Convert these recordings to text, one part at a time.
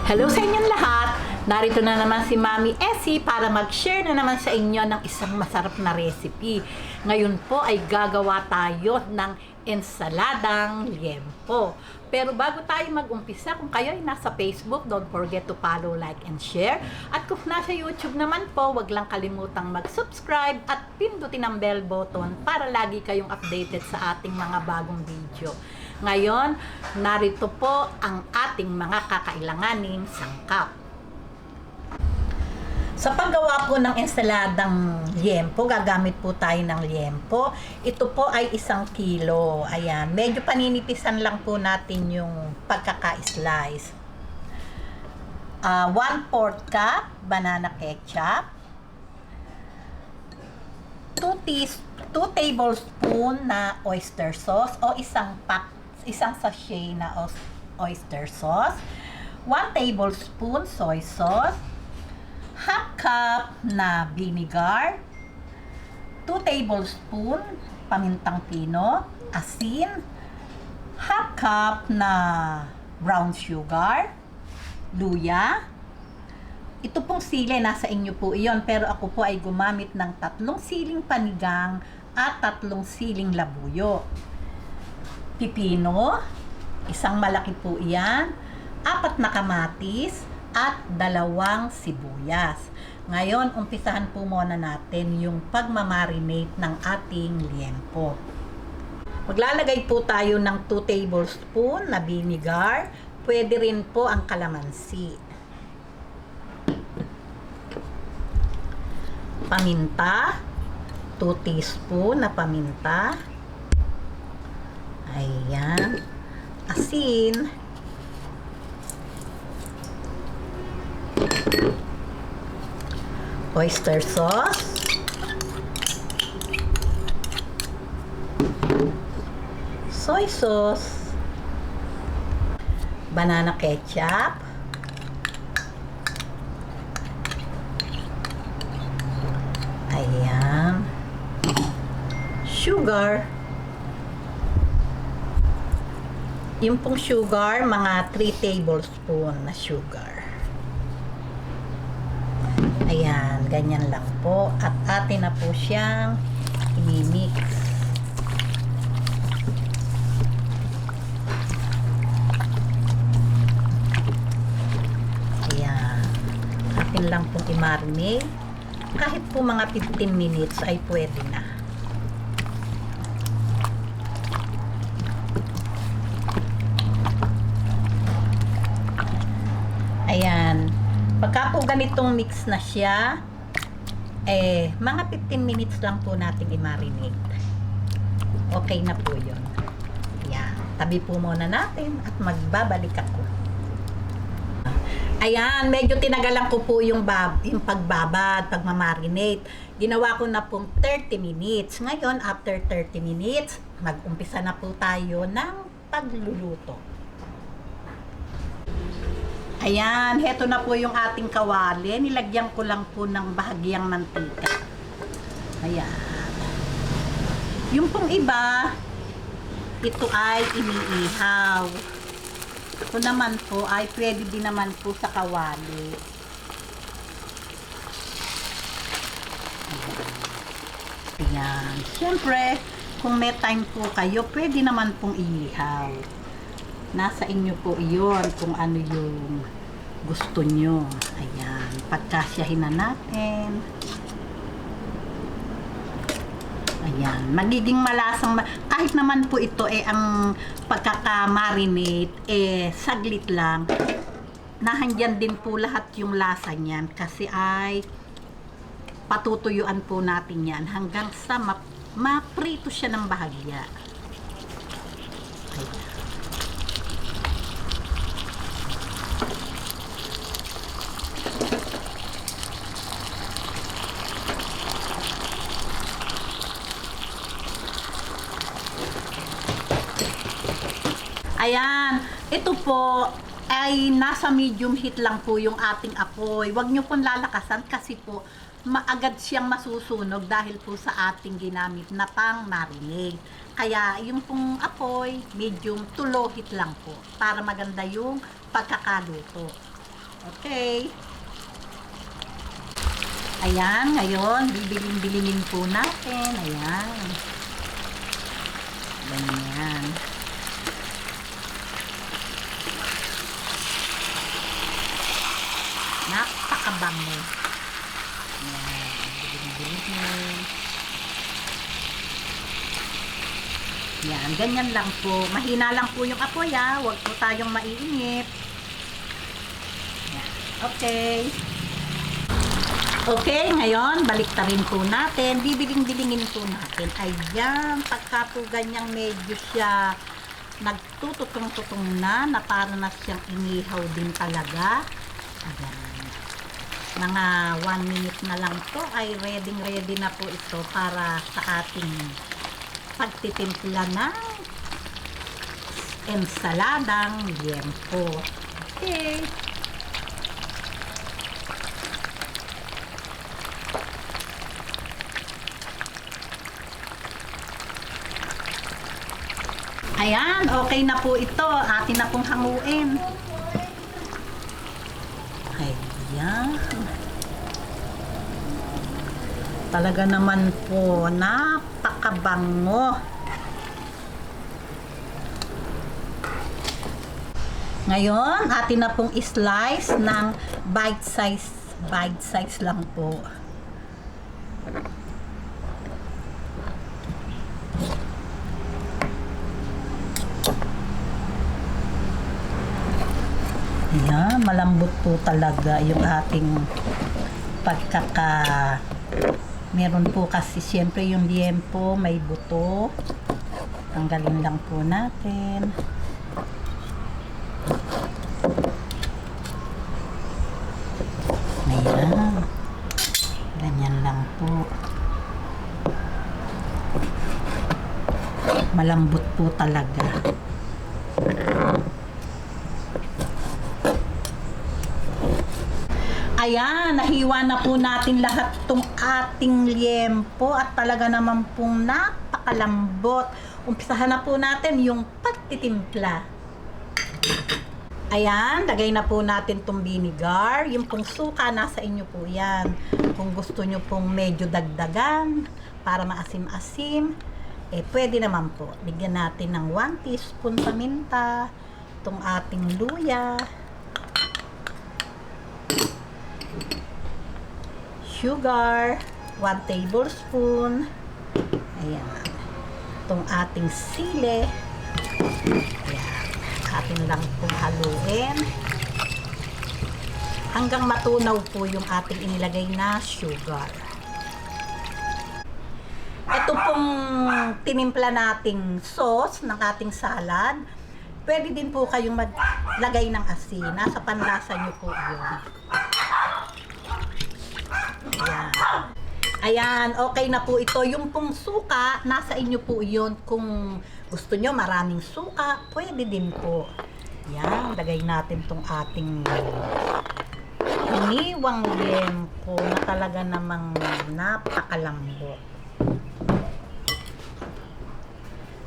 Hello sa inyong lahat! Narito na naman si Mami Essie para mag-share na naman sa inyo ng isang masarap na recipe. Ngayon po ay gagawa tayo ng ensaladang liempo. Pero bago tayo mag-umpisa, kung kayo ay nasa Facebook, don't forget to follow, like, and share. At kung nasa YouTube naman po, wag lang kalimutang mag-subscribe at pindutin ang bell button para lagi kayong updated sa ating mga bagong video. Ngayon, narito po ang ating mga kakailanganing sangkap. Sa paggawa po ng ensaladang liempo, gagamit po tayo ng liempo. Ito po ay 1 kilo. Ayan, medyo paninipisan lang po natin yung pagkaka-slice. 1/4 cup banana ketchup. 2 tablespoon na oyster sauce o isang sachet na oyster sauce, 1 tablespoon soy sauce, 1/2 cup na vinegar, 2 tablespoon pamintang pino, asin, 1/2 cup na brown sugar, luya. Ito pong sili, nasa inyo po iyon, pero ako po ay gumamit ng 3 siling panigang at 3 siling labuyo. Pipino, isang malaki po iyan, 4 na kamatis, at 2 sibuyas. Ngayon, umpisahan po muna natin yung pagmamarinate ng ating liempo. Maglalagay po tayo ng 2 tablespoon na vinegar, pwede rin po ang kalamansi. Paminta, 2 teaspoon na paminta. Ayan. Asin. Oyster sauce. Soy sauce. Banana ketchup. Ayan. Sugar. Yung pong sugar, mga 3 tablespoon na sugar. Ayan, ganyan lang po. At atin na po siyang i-mix. Ayan. Atin lang pong i-marinate. Kahit po mga 15 minutes ay pwede na. Ayan. Pagka po ganitong mix na siya, mga 15 minutes lang po natin i-marinate. Okay na po yun. Ayan. Tabi po muna natin at magbabalik ako. Ayan. Medyo tinagalan ko po yung pagbabad, pagmamarinate. Ginawa ko na pong 30 minutes. Ngayon, after 30 minutes, mag-umpisa na po tayo ng pagluluto. Ayan, heto na po yung ating kawali. Nilagyan ko lang po ng bahagyang mantika. Ayan. Yung pong iba, ito ay iniihaw. Ito naman po ay pwede din naman po sa kawali. Ayan. Siyempre, kung may time po kayo, pwede naman pong iihaw. Nasa inyo po iyon kung ano yung gusto nyo. Ayan. Pagkasyahin na natin. Ayan. Magiging malasang, kahit naman po ito ang pagkaka-marinate, saglit lang. Nahandyan din po lahat yung lasa niyan kasi ay patutuyuan po natin yan hanggang sa maprito siya ng bahagya. Ayan. Ayan, ito po ay nasa medium heat lang po yung ating apoy. Huwag nyo pong lalakasan kasi po maagad siyang masusunog dahil po sa ating ginamit na pang marinade. Kaya yung pong apoy, medium to low heat lang po para maganda yung pagkakaluto. Okay. Ayan, ngayon, bibilin po natin. Ayan. Ganyan. Napakabango. Ayan, bibilin. Yan, ganyan lang po. Mahina lang po yung apoy, ha. Huwag po tayong maiinip. Yan. Okay. Okay, ngayon, balik ta rin po natin. Bibiling-bilingin po natin. Ayan, pagka po ganyang medyo siya nagtututong-tutong na para na siyang inihaw din talaga. Ayan. Mga 1 minute na lang po ay ready na po ito para sa ating pagtitimpla ng ensaladang liempo. Okay. Ayan, okay na po ito. Atin na pong hanguin. Ayan. Talaga naman po, napakabango. Ngayon, atin na pong slice ng bite size lang po. Ayan, malambot po talaga yung ating meron po kasi siyempre yung liempo may buto. Tanggalin lang po natin. Ayan. Ganyan lang po. Malambot po talaga. Ayan, nahiwa na po natin lahat tong ating liempo at talaga naman pong napakalambot. Umpisahan na po natin yung pagtitimpla. Ayan, lagay na po natin tong vinegar. Yung pong suka, nasa inyo po yan. Kung gusto nyo pong medyo dagdagan para maasim-asim, pwede naman po. Bigyan natin ng 1 teaspoon paminta, tong ating luya, sugar, 1 tablespoon. Ayan. Itong ating sili. Ayan. Atin lang pong haluin. Hanggang matunaw po yung ating inilagay na sugar. Ito pong tinimpla nating sauce ng ating salad. Pwede din po kayong maglagay ng asin. Nasa panlasa nyo po yun. Ayan. Ayan, okay na po ito. Yung pong suka, nasa inyo po yun. Kung gusto nyo maraming suka, pwede din po. Ayan, lagay natin tong ating hiniwang liempo na talaga namang napakalambot.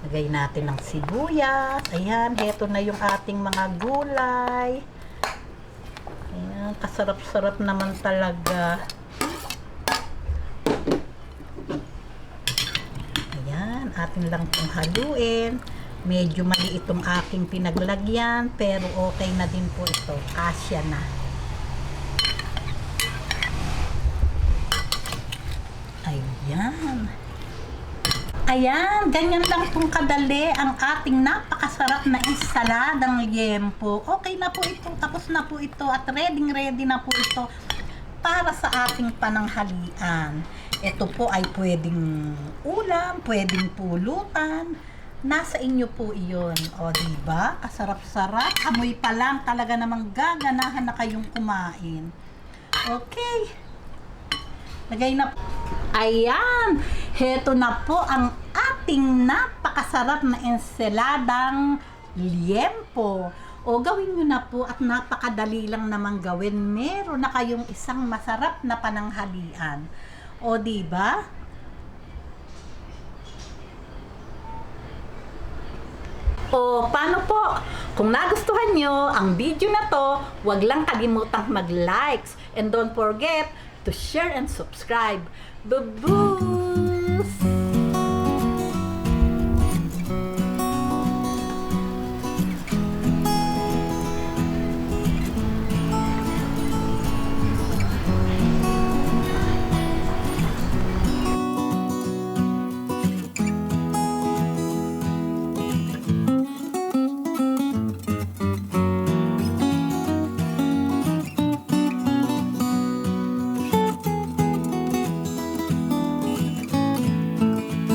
Lagay natin ng sibuyas. Ayan, heto na yung ating mga gulay. Ayan, kasarap-sarap naman talaga. Atin lang pong haluin. Medyo maliit itong aking pinaglagyan, pero okay na din po ito. Kasya na. Ayan. Ayan, ganyan lang pong kadali ang ating napakasarap na ensaladang liempo. Okay na po ito, tapos na po ito at ready na po ito para sa ating pananghalian. Ito po ay pwedeng ulam, pwedeng pulutan. Nasa inyo po iyon. O, diba? Kasarap-sarap. Amoy pa lang, talaga namang gaganahan na kayong kumain. Okay. Lagay na. Ayan. Heto na po ang ating napakasarap na ensaladang liempo. O, gawin nyo na po at napakadali lang namang gawin. Meron na kayong isang masarap na pananghalian. O, diba? O paano po? Kung nagustuhan nyo ang video na to, huwag lang kalimutang mag-likes and don't forget to share and subscribe. Bye-bye!